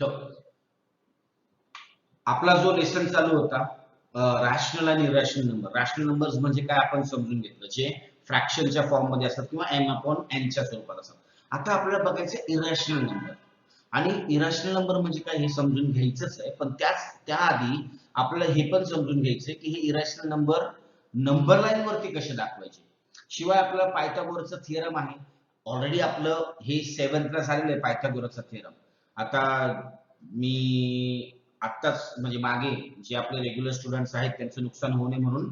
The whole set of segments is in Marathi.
सो आपला जो लेसन चालू होता रॅशनल आणि इरॅशनल नंबर. रॅशनल नंबर्स म्हणजे काय आपण समजून घेतलं, जे फ्रॅक्शनच्या फॉर्म मध्ये असतात किंवा m अपॉन n च्या स्वरूपात असतात. आता आपल्याला बघायचं इरॅशनल नंबर. आणि इरॅशनल नंबर म्हणजे काय हे समजून घ्यायचंच आहे, पण त्याआधी आपल्याला हे पण समजून घ्यायचंय की हे इरॅशनल नंबर लाईन वरती कसे दाखवायचे. शिवाय आपल्याला पायथागोरसचा थिअरम आहे. ऑलरेडी आपलं हे 7th झालेलं आहे पायथागोरसचा थिअरम. आता मी आत्ताच म्हणजे मागे जे आपले रेग्युलर स्टुडंट्स आहेत त्यांचं नुकसान होऊ नये म्हणून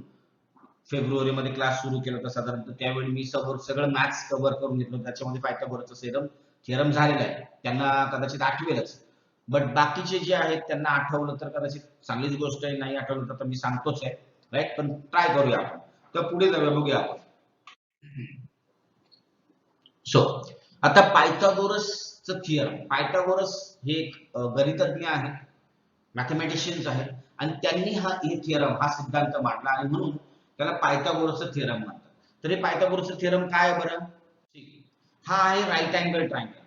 फेब्रुवारीमध्ये क्लास सुरू केला होता साधारणतः. त्यावेळी मी सगळं मॅथ्स कव्हर करून घेतलं. त्याच्यामध्ये पायथागोरसचा थिअरम झालेला आहे, त्यांना कदाचित आठवेलच. बट बाकीचे जे आहेत त्यांना आठवलं तर कदाचित चांगलीच गोष्ट आहे, नाही आठवलं तर मी सांगतोच आहे, राईट. पण ट्राय करूया आपण. तर पुढे जाऊया, बघूया आपण. सो आता पायथागोरसचं थिअरम. पायथागोरस हे एक गणितज्ञ आहेत, मॅथमॅटिशियन्स आहेत, आणि त्यांनी हे सिद्धांत मांडला आणि म्हणून त्याला पायथागोरसचा थिअरम म्हणतात. तर हे पायथागोरसचा थिअरम काय आहे बरं? हा आहे राईट अँगल ट्रायंगल.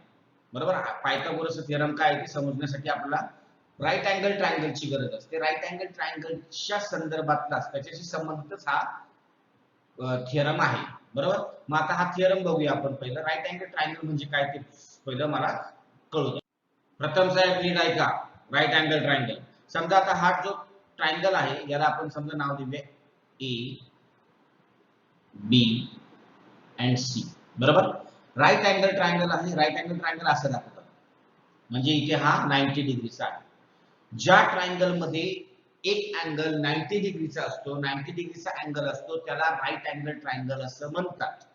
बरोबर. पायथागोरसचा थिअरम काय आहे ते समजण्यासाठी आपल्याला राईट अँगल ट्रायंगलची गरज असते. राईट अँगल ट्रायंगलच्या संदर्भातलाच, त्याच्याशी संबंधितच हा थिअरम आहे. बरोबर. मग आता हा थिअरम बघूया आपण. पहिलं राईट अँगल ट्रायंगल म्हणजे काय ते पहिलं मला कळू द्या. प्रथम साहेब नीट ऐका. Right angle triangle. समजा आता हा जो ट्रायंगल आहे याला आपण समजा नाव देऊया ए बी अँड सी. बरोबर. राईट अँगल ट्रायंगल आहे. राईट अँगल ट्रायंगल असं दाखवतात, म्हणजे इथे हा 90 डिग्रीचा आहे. ज्या ट्रायंगल मध्ये एक अँगल 90 डिग्रीचा असतो, 90 डिग्रीचा अँगल असतो, त्याला राईट अँगल ट्रायंगल असं म्हणतात.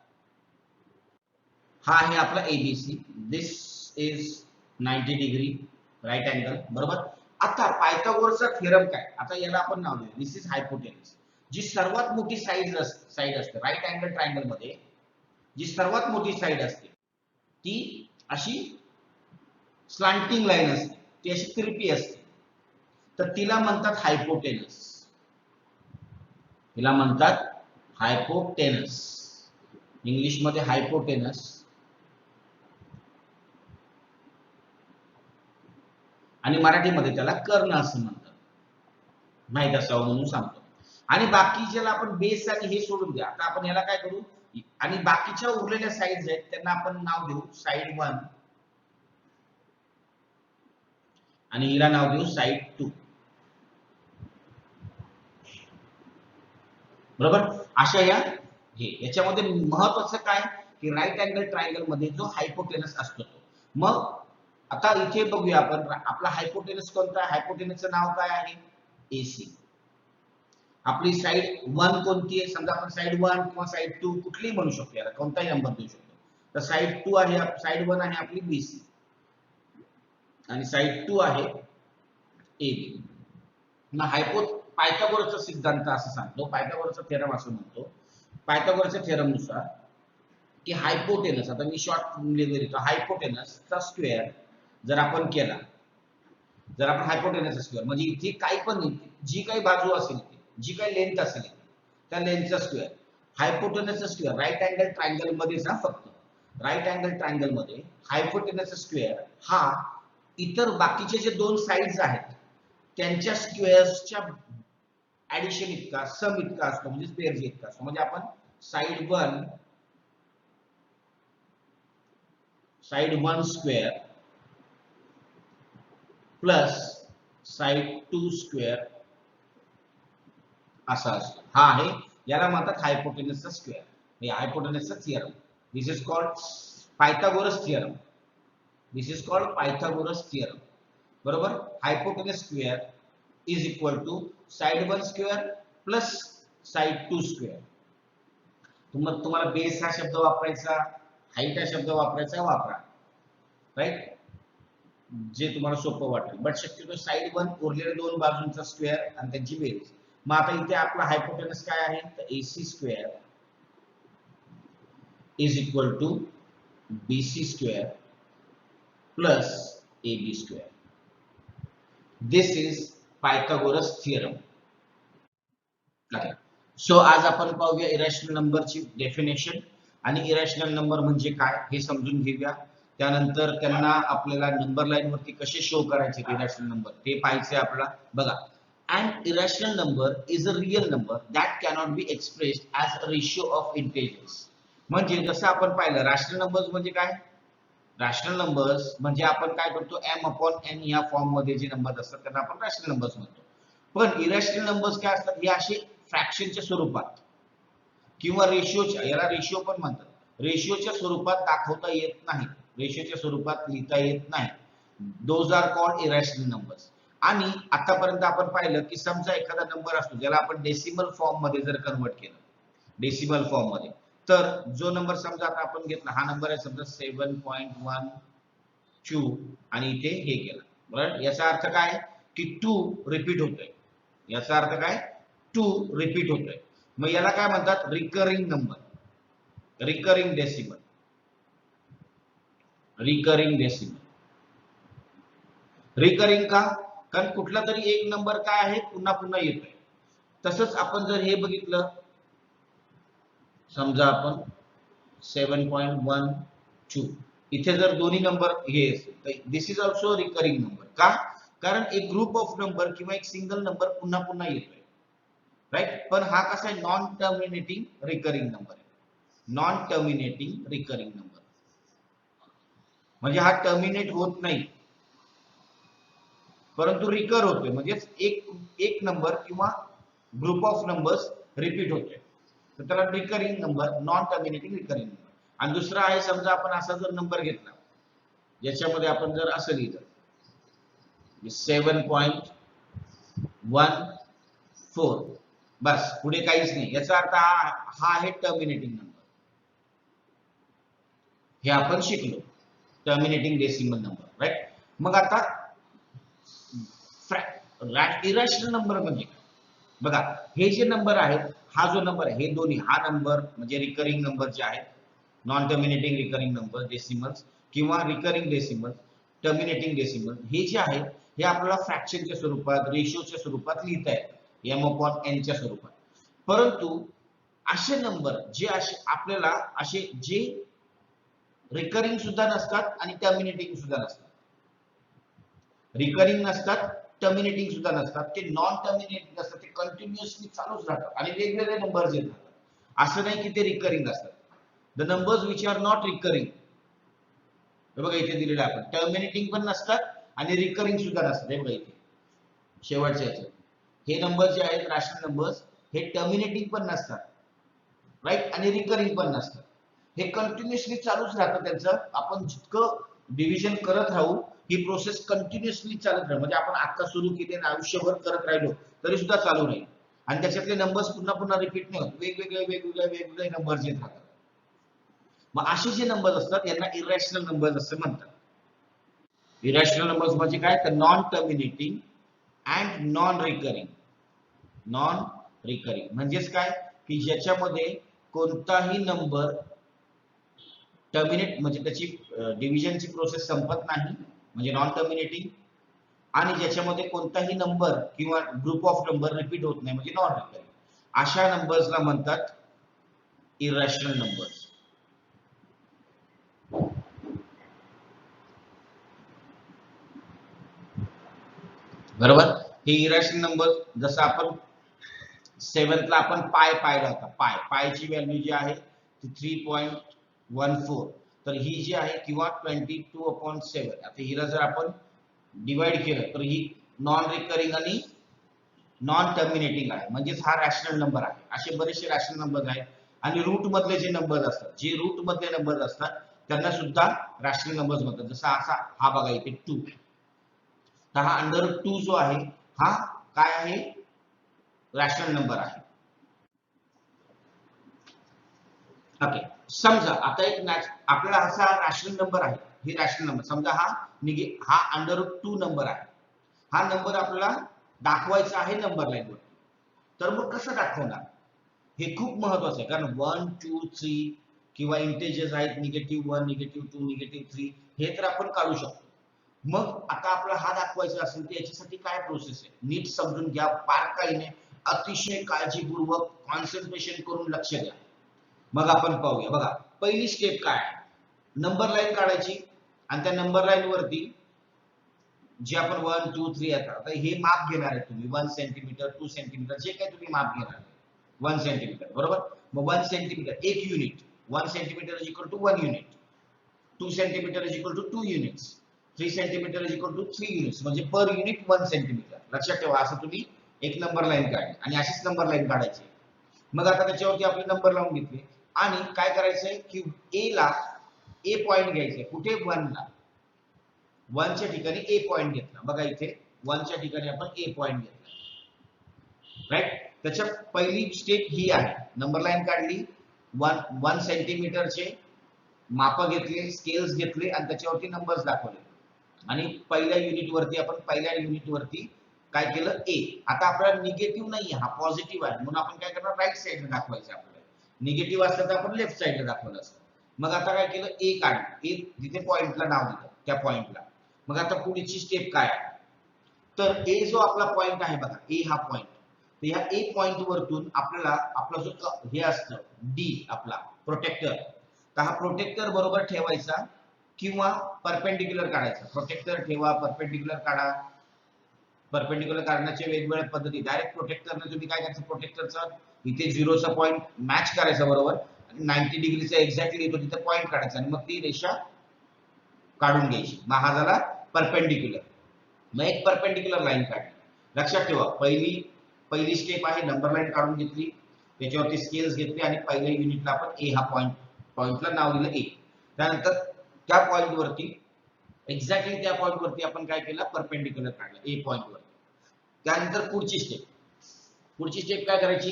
हा आहे आपला ABC. This is 90 degree right angle. बरोबर. आता पायथागोरसचा थिअरम काय? आता याला आपण नाव देऊ दिस इज हायपोटेनस. जी सर्वात मोठी साईड असते राईट अँगल ट्रायंगल मध्ये, जी सर्वात मोठी साईड असते ती अशी स्लांटिंग लाईन असते, ती अशी तिरपी असते, तर तिला म्हणतात हायपोटेनस. तिला म्हणतात हायपोटेनस. इंग्लिश मध्ये हायपोटेनस आणि मराठीमध्ये त्याला कर्ण असं म्हणतात. माहित असावं म्हणून सांगतो. आणि बाकी ज्याला आपण बेस आणि हे सोडून द्या. आता आपण याला काय करू, आणि बाकीच्या उरलेल्या साईड्स आहेत त्यांना आपण नाव देऊ साइड 1 आणि हिला नाव देऊ साइड 2. बरोबर. अशा याच्यामध्ये महत्वाचं काय की राईट अँगल ट्रायंगल मध्ये जो हायपोटेनस असतो तो. मग आता इथे बघूया आपण आपला हायपोटेनस कोणता आहे. हायपोटेनसचं नाव काय आहे? एसी. आपली साइड 1 कोणती आहे? समजा आपण साइड 1 किंवा साइड 2 कुठलीही म्हणू शकतो, याला कोणताही नंबर देऊ शकतो. तर साइड 2 आहे, साइड 1 आहे आपली बीसी आणि साइड 2 आहे एबी. मग पायथागोरसचा सिद्धांत असं सांगतो, पायथागोरसचा थिअरम असं म्हणतो, पायथागोरसच्या थिअरम नुसार की हायपोटेनस, आता मी शॉर्ट लिहितो, हायपोटेनसचा स्क्वेअर जर आपण केला, जर आपण हायपोटेनसचा स्क्वेअर म्हणजे इथे काही पण जी काही बाजू असेल, जी काही लेंथ असेल त्या लेंथचा स्क्वेअर, हायपोटेनसचा स्क्वेअर राईट अँगल ट्रायंगल मध्येच ना, फक्त राईट अँगल ट्रायंगल मध्ये हायपोटेनसचा स्क्वेअर हा इतर बाकीचे जे दोन साइड्स आहेत त्यांच्या स्क्वेअर्सच्या ऍडिशन इतका, सम इतका असतो, म्हणजे बेरज इतका असतो. म्हणजे आपण side 1 square plus side 2 square असा असतो. हा आहे, याला म्हणतात हायपोटेनसचा स्क्वेअर. हे हायपोटेनसचा theorem. This is called Pythagoras theorem. This is called Pythagoras theorem. बरोबर. Hypotenuse square is equal to side 1 square plus side 2 square. तुम्हाला बेस हा शब्द वापरायचा, हाईट हा शब्द वापरायचा, वापरा, राईट, जे तुम्हाला सोपं वाटेल. बट शक्यतो साइड 1 उरलेल्या दोन बाजूंचा स्क्वेअर आणि त्यांची बेरीज. मग आता इथे आपला हायपोटेनस काय आहे, तर AC square is equal to BC square plus AB square. This is Pythagoras theorem. सो आज आपण पाहूया इरॅशनल नंबरची डेफिनेशन आणि इरॅशनल नंबर म्हणजे काय हे समजून घेऊया. त्यानंतर त्यांना आपल्याला नंबर लाईन वरती कसे शो करायचे इरॅशनल नंबर ते पाहायचे आपल्याला. बघा, an irrational number is a real number that cannot be expressed as a ratio of integers. म्हणजे जसं आपण पाहिलं रॅशनल नंबर्स म्हणजे काय, रॅशनल नंबर्स म्हणजे आपण काय करतो m अपॉन n या फॉर्म मध्ये जे नंबर असतात त्यांना आपण रॅशनल नंबर्स म्हणतो. पण इरॅशनल नंबर्स काय असतात, हे असे फ्रॅक्शनच्या स्वरूपात किंवा रेशिओच्या, याला रेशिओ पण म्हणतात, रेशिओच्या स्वरूपात दाखवता येत नाही, रेशिओच्या स्वरूपात लिहिता येत नाही. Those are called irrational numbers. आणि आतापर्यंत आपण पाहिलं की समजा एखादा नंबर असतो ज्याला आपण डेसिमल फॉर्म मध्ये जर कन्वर्ट केलं, डेसिमल फॉर्म मध्ये, तर जो नंबर समजा आता आपण घेतला, हा नंबर आहे समजा 7.12 आणि इथे हे केलं, बरोबर. याचा अर्थ काय की 2 रिपीट होतोय, याचा अर्थ काय 2 रिपीट होतोय. मग याला काय म्हणतात, recurring number, recurring decimal, recurring decimal. Recurring का, कारण कुठला तरी एक नंबर काय आहे पुन्हा पुन्हा येतोय. तसंच आपण जर हे बघितलं, समजा आपण 7.12 इथे जर दोन्ही नंबर हे असेल तर दिस इज ऑल्सो रिकरिंग नंबर. का, कारण एक ग्रुप ऑफ नंबर किंवा एक सिंगल नंबर पुन्हा पुन्हा येतोय, राईट. पण हा कसा आहे, नॉन टर्मिनेटिंग रिकरिंग नंबर आहे, नॉन टर्मिनेटिंग रिकरिंग नंबर म्हणजे हा टर्मिनेट होत नाही परंतु रिकर होतोय, म्हणजे एक नंबर किंवा ग्रुप ऑफ नंबर्स रिपीट होतोय, तर त्याला recurring number, non terminating recurring number. आणि दुसरा आहे समजा आपण असा जर नंबर घेतला ज्याच्यामध्ये आपण जर असं लिहिलं 7.14, बस पुढे काहीच नाही, याचा अर्थ हा आहे टर्मिनेटिंग नंबर. हे आपण शिकलो, टर्मिनेटिंग डेसिमल नंबर, राईट. मग आता इरॅशनल नंबर म्हणजे काय, बघा हे जे नंबर आहेत, हा जो नंबर आहे, हे दोन्ही, हा नंबर म्हणजे रिकरिंग नंबर जे आहेत, non terminating recurring number decimals किंवा रिकरिंग डेसिमल, टर्मिनेटिंग डेसिमल, हे जे आहे हे आपल्याला फ्रॅक्शनच्या स्वरूपात, रेशिओच्या स्वरूपात लिहिता येतात, m अपॉन n च्या स्वरूपात. परंतु असे नंबर जे असे आपल्याला असे जे रिकरिंग सुद्धा नसतात आणि टर्मिनेटिंग सुद्धा नसतात, रिकरिंग नसतात, टर्मिनेटिंग सुद्धा नसतात, ते नॉन टर्मिनेटिंग असतात, ते कंटिन्युअसली चालूच राहतात आणि वेगवेगळे नंबर्स येतात. असं नाही की ते रिकरिंग असतात. The numbers which are not recurring, हे बघा इथे दिलेलं आहे, आपण टर्मिनेटिंग पण नसतात आणि रिकरिंग सुद्धा नसतात. हे बघा इथे शेवटच्या याच्यात हे नंबर जे आहेत रॅशनल नंबर्स, हे टर्मिनेटिंग पण नसतात, राईट, आणि रिकरिंग पण नसतात, हे कंटिन्युअसली चालूच राहतं. त्यांचं आपण जितकं डिव्हिजन करत राहू ही प्रोसेस कंटिन्युअसली चालत राहील, म्हणजे आपण आता सुरू केले आणि आयुष्यभर करत राहिलो तरी सुद्धा चालू राहील आणि त्याच्यातले नंबर्स पुन्हा पुन्हा रिपीट नाही होत, वेगवेगळे वेगवेगळे वेगवेगळे नंबर्स येत राहतात. मग असे जे नंबर्स असतात यांना इरॅशनल नंबर्स असं म्हणतात. इरॅशनल नंबर्स म्हणजे काय, तर non terminating and non recurring. Non recurring म्हणजेच काय की ज्याच्यामध्ये कोणताही नंबर टर्मिनेट म्हणजे त्याची डिव्हिजनची प्रोसेस संपत नाही म्हणजे नॉन टर्मिनेटिंग, आणि ज्याच्यामध्ये कोणताही नंबर किंवा ग्रुप ऑफ नंबर रिपीट होत नाही म्हणजे नॉन रिकरिंग, अशा नंबर्सला म्हणतात इरॅशनल नंबर्स. बरोबर. हे इरॅशनल नंबर, जसं आपण 7th ला आपण पाय पाहिला होता, पायची व्हॅल्यू जी आहे ती 3.14, तर ही जी आहे किंवा 22/7, आता हिला जर आपण डिवाइड केलं तर ही नॉन रिकरिंग आणि नॉन टर्मिनेटिंग आहे, म्हणजेच हा रॅशनल नंबर आहे. असे बरेचसे रॅशनल नंबर आहेत. आणि रूट मधले जे नंबर असतात, जे रूट मधले नंबर असतात त्यांना सुद्धा रॅशनल नंबर्स म्हणतात. जसा असा हा बघा इथे 2, तर हा √2 जो आहे हा काय आहे, रॅशनल नंबर आहे. ओके, समजा आता एक आपल्याला असा रॅशनल नंबर आहे, हे रॅशनल नंबर समजा हा √2 नंबर आहे, हा नंबर आपल्याला दाखवायचा आहे नंबर लाईन वर. तर मग कसं दाखवणार, हे खूप महत्वाचं आहे, कारण 1 2 3 किंवा इंटेजर्स आहेत, -1 -2 -3, हे तर आपण काढू शकतो. मग आता आपल्याला हा दाखवायचा असेल तर याच्यासाठी काय प्रोसेस आहे नीट समजून घ्या, बारकाईने अतिशय काळजीपूर्वक कॉन्सन्ट्रेशन करून लक्ष द्या. मग आपण पाहूया. बघा पहिली स्टेप काय आहे, नंबर लाईन काढायची. आणि त्या नंबर लाईन वरती जे आपण 1 2 3 आता हे माप घेणार आहे तुम्ही 1 सेंटीमीटर 2 सेंटीमीटर जे काही तुम्ही माप घेणार आहे 1 सेंटीमीटर बरोबर. मग 1 सेंटीमीटर एक unit 1 centimetre is equal to 1 unit 2 centimetre is equal to 2 units 3 centimetre is equal to 3 units म्हणजे पर युनिट 1 सेंटीमीटर. लक्षात ठेवा असं तुम्ही एक नंबर लाईन काढली आणि अशीच नंबर लाईन काढायची. मग आता त्याच्यावरती आपले नंबर लावून घेतले आणि काय करायचंय की ए पॉइंट घ्यायचंय कुठे 1 ला 1 च्या ठिकाणी ए पॉइंट घेतला. बघा इथे 1 च्या ठिकाणी आपण ए पॉइंट घेतला राईट. त्याच्या पहिली स्टेप ही आहे नंबर लाईन काढली 1 सेंटीमीटरचे माप घेतले स्केल्स घेतले आणि त्याच्यावरती नंबर्स दाखवले आणि पहिल्या युनिट वरती काय केलं ए. आता आपल्याला निगेटिव्ह नाही हा पॉझिटिव्ह आहे म्हणून आपण काय करणार राईट साइडला दाखवायचं. आपल्याला निगेटिव्ह असतं तर आपण लेफ्ट साइडला दाखवलं असतं. मग आता काय केलं ए काढलं ए जिथे पॉइंटला नाव दिलं त्या पॉइंटला. मग आता पुढची स्टेप काय आहे तर ए जो आपला पॉइंट आहे बघा ए हा पॉइंट तर ह्या ए पॉइंट वरतून आपल्याला आपला जो हे असतं डी आपला प्रोटेक्टर तर हा प्रोटेक्टर बरोबर ठेवायचा किंवा परपेंडिक्युलर काढायचा. प्रोटेक्टर ठेवा परपेंडिक्युलर काढा. परपेंडिक्युलर काढण्याच्या वेगवेगळ्या पद्धती. डायरेक्ट प्रोटेक्टरने तुम्ही काय करायचं प्रोटेक्टरचा इथे 0 चा पॉइंट मॅच करायचा बरोबर 90 डिग्रीचा एक्झॅक्टली येतो तिथे पॉइंट काढायचा आणि मग ती रेषा काढून घ्यायची. मग हा झाला परपेंडिक्युलर. मग एक परपेंडिक्युलर लाईन काढली. लक्षात ठेवा पहिली स्टेप आहे नंबर लाईन काढून घेतली त्याच्यावरती स्केल्स घेतले आणि पहिल्या युनिटला आपण ए हा पॉइंटला नाव दिलं ए. त्यानंतर त्या पॉइंट वरती एक्झॅक्टली त्या पॉइंट वरती आपण काय केलं परपेंडिक्युलर काढलं ए पॉइंट वर. त्यानंतर पुढची स्टेप काय करायची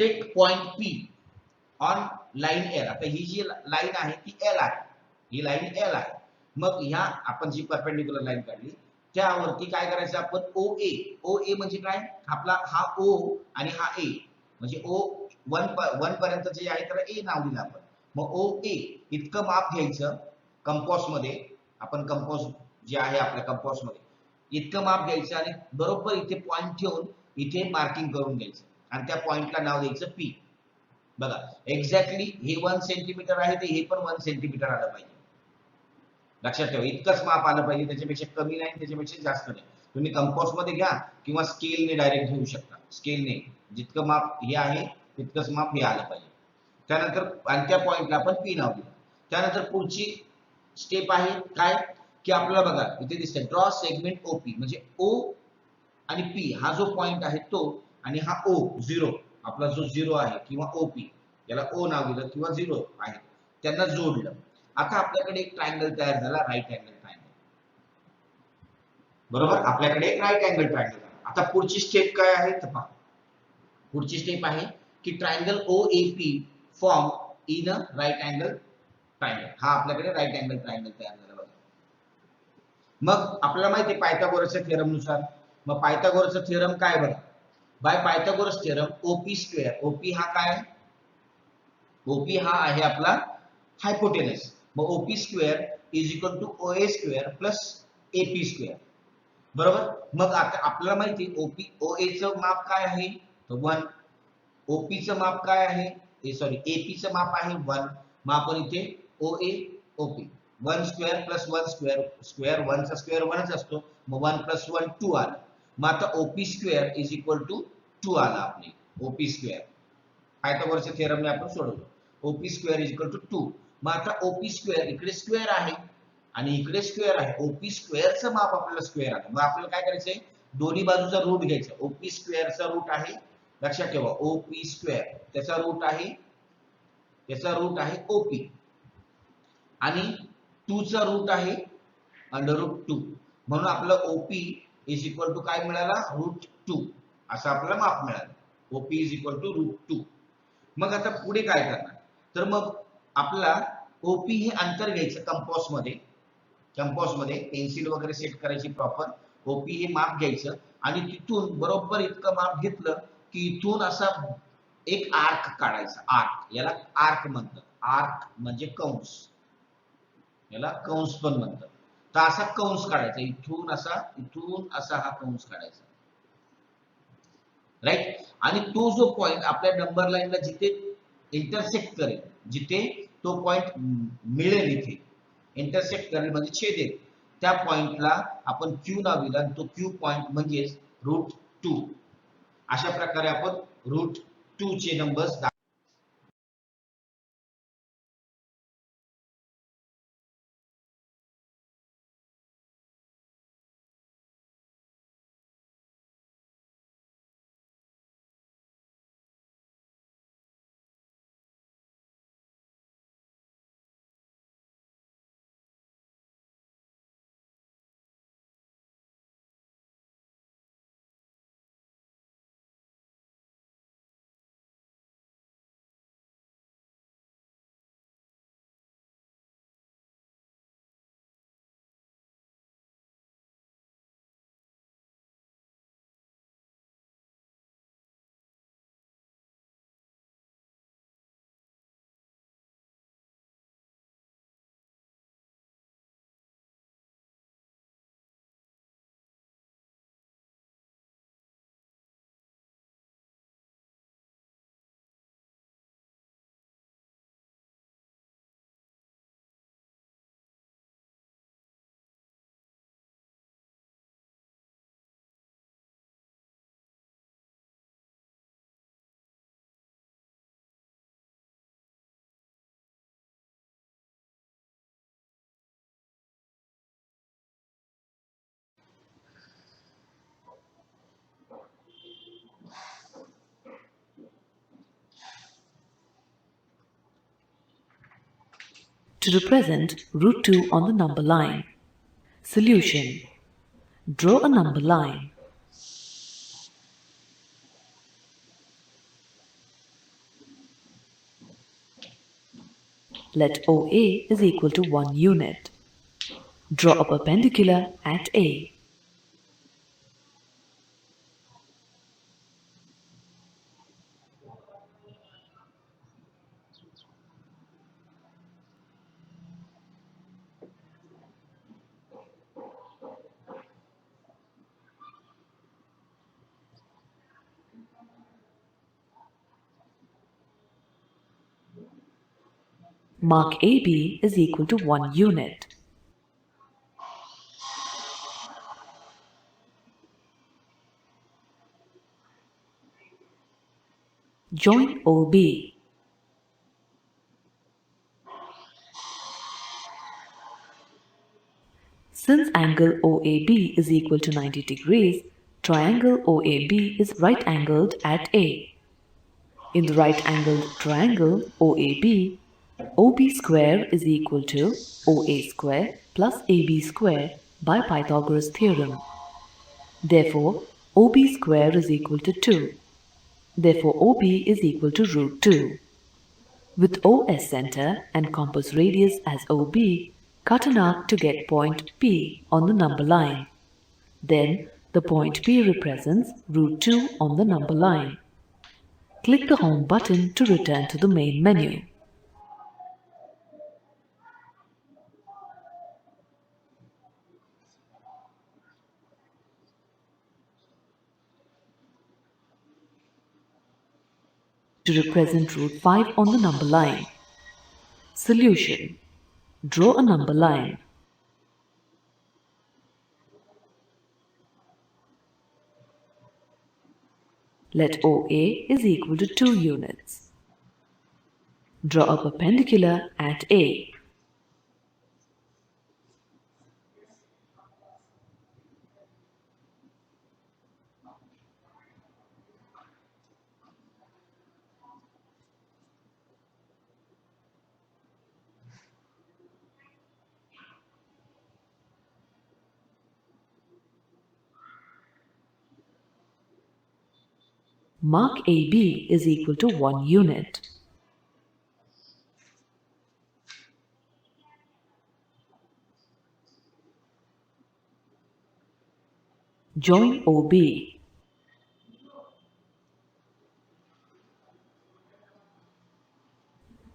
take point P on line L. आता ही जी लाईन आहे ती एल आहे ही लाईन एल आहे. मग ह्या आपण जी परपेंडिक्युलर लाईन काढली त्यावरती काय करायचं आपण ओ ए म्हणजे काय आपला हा ओ आणि हा ए म्हणजे ओ 1 पर्यंत जे आहे त्याला ए नाव दिलं आपण. मग ओ ए इतकं माप घ्यायचं कंपास मध्ये आपण कंपास जे आहे आपल्या कंपास मध्ये इतकं माप घ्यायचं आणि बरोबर इथे पॉइंट ठेवून इथे मार्किंग करून घ्यायचं आणि त्या पॉइंटला नाव द्यायचं पी. बघा एक्झॅक्टली हे 1 सेंटीमीटर आहे ते हे पण 1 सेंटीमीटर आलं पाहिजे. लक्षात ठेवा इतकंच माप आलं पाहिजे त्याच्यापेक्षा कमी नाही त्याच्यापेक्षा जास्त नाही. तुम्ही कंपास मध्ये घ्या किंवा स्केलने डायरेक्ट घेऊ शकता. स्केलने जितकं माप हे आहे तितकंच माप हे आलं पाहिजे. त्यानंतर आणि त्या पॉइंटला आपण पी नाव दिलं. त्यानंतर पुढची स्टेप आहे काय की आपल्याला बघा इथे दिसतंय ड्रॉ सेगमेंट ओपी म्हणजे ओ आणि पी हा जो पॉइंट आहे तो आणि हा ओ 0 आपला जो 0 आहे किंवा ओपी याला ओ नाव दिलं किंवा 0 आहे त्यांना जोडलं. आता आपल्याकडे एक ट्रायंगल तयार झाला राईट अँगल ट्रायंगल बरोबर. आपल्याकडे एक राईट अँगल ट्रायंगल झाला. आता पुढची स्टेप काय आहे तर पहा पुढची स्टेप आहे की triangle O A P form in a right angle triangle. हा आपल्याकडे राईट अँगल ट्रायंगल तयार झाला बघा. मग आपल्याला माहिती आहे पायथागोरसच्या थेरम नुसार मग पायथागोरसचा थेरम काय बघा by Pythagoras theorem OP square OP हा काय ओपी हा आहे आपला हायपोटेनस. मग OP square is equal to O A square plus AP square बरोबर. मग आता आपल्याला माहिती ओपी ओ ए चं माप काय आहे तर 1 ओपी चं माप काय आहे सॉरी एपी चं माप आहे 1. मग आपण इथे ओ ए ओपी 1 स्क्वेअर प्लस 1 स्क्वेअर 1 चा स्क्वेअर 1 च असतो मग 1 प्लस 1 2 आलं. मग आता OP square is equal to 2 आला आपले ओपी स्क्वेअर पायथागोरसच्या थेरमने आपण सोडवलं. OP square is equal to 2. मग आता ओपी स्क्वेअर इकडे स्क्वेअर आहे आणि इकडे स्क्वेअर आहे ओपी स्क्वेअरचं माप आपल्याला स्क्वेअर आलं. मग आपल्याला काय करायचंय दोन्ही बाजूचा रूट घ्यायचा. ओपी स्क्वेअरचा रूट आहे लक्षात ठेवा ओपी स्क्वेअर त्याचा रूट आहे ओपी आणि 2 चा रूट आहे अंडर रूट 2 म्हणून आपलं ओपी इज इक्वल टू काय मिळाला रूट 2 असं आपल्याला माप मिळालं. OP is equal to root 2. मग आता पुढे काय करणार तर मग आपला ओपी हे अंतर घ्यायचं कंपास मध्ये पेन्सिल वगैरे सेट करायची प्रॉपर. ओपी हे माप घ्यायचं आणि तिथून बरोबर इतकं माप घेतलं की इथून असा एक आर्क काढायचा. आर्क याला आर्क म्हणतात. आर्क म्हणजे कंस याला कंस पण म्हणतात. तर असा कंस काढायचा इथून असा हा कंस काढायचा राईट. आणि तो जो पॉइंट आपल्या नंबर लाईनला जिथे इंटरसेक्ट करेल जिथे तो पॉइंट मिळेल इथे इंटरसेक्ट करेल म्हणजे छेदेल त्या पॉइंटला आपण क्यू नाव दिलं आणि तो क्यू पॉइंट म्हणजेच √2. अशा प्रकारे आपण √2 चे numbers to represent √2 on the number line. Solution. Draw a number line. Let OA is equal to 1 unit. Draw a perpendicular at A. Mark AB is equal to 1 unit. Join OB. Since angle OAB is equal to 90 degrees, triangle OAB is right angled at A. In the right angled triangle OAB, OB square is equal to OA square plus AB square by Pythagoras theorem. Therefore, OB square is equal to 2. Therefore, OB is equal to √2. With O as center and compass radius as OB, cut an arc to get point P on the number line. Then, the point P represents √2 on the number line. Click the Home button to return to the main menu. To represent √5 on the number line. Solution. Draw a number line. Let OA is equal to 2 units. Draw a perpendicular at A. Mark AB is equal to 1 unit. Join OB.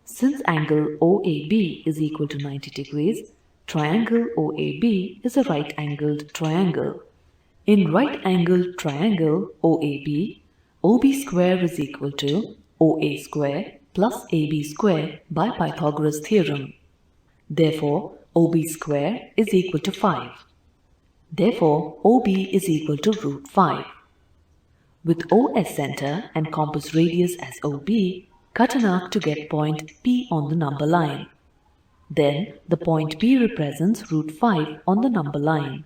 Since angle OAB is equal to 90 degrees, triangle OAB is a right-angled triangle. In right-angled triangle OAB, OB square is equal to OA square plus AB square by Pythagoras theorem. Therefore, OB square is equal to 5. Therefore, OB is equal to root 5. With O as center and compass radius as OB, cut an arc to get point P on the number line. Then, the point P represents root 5 on the number line.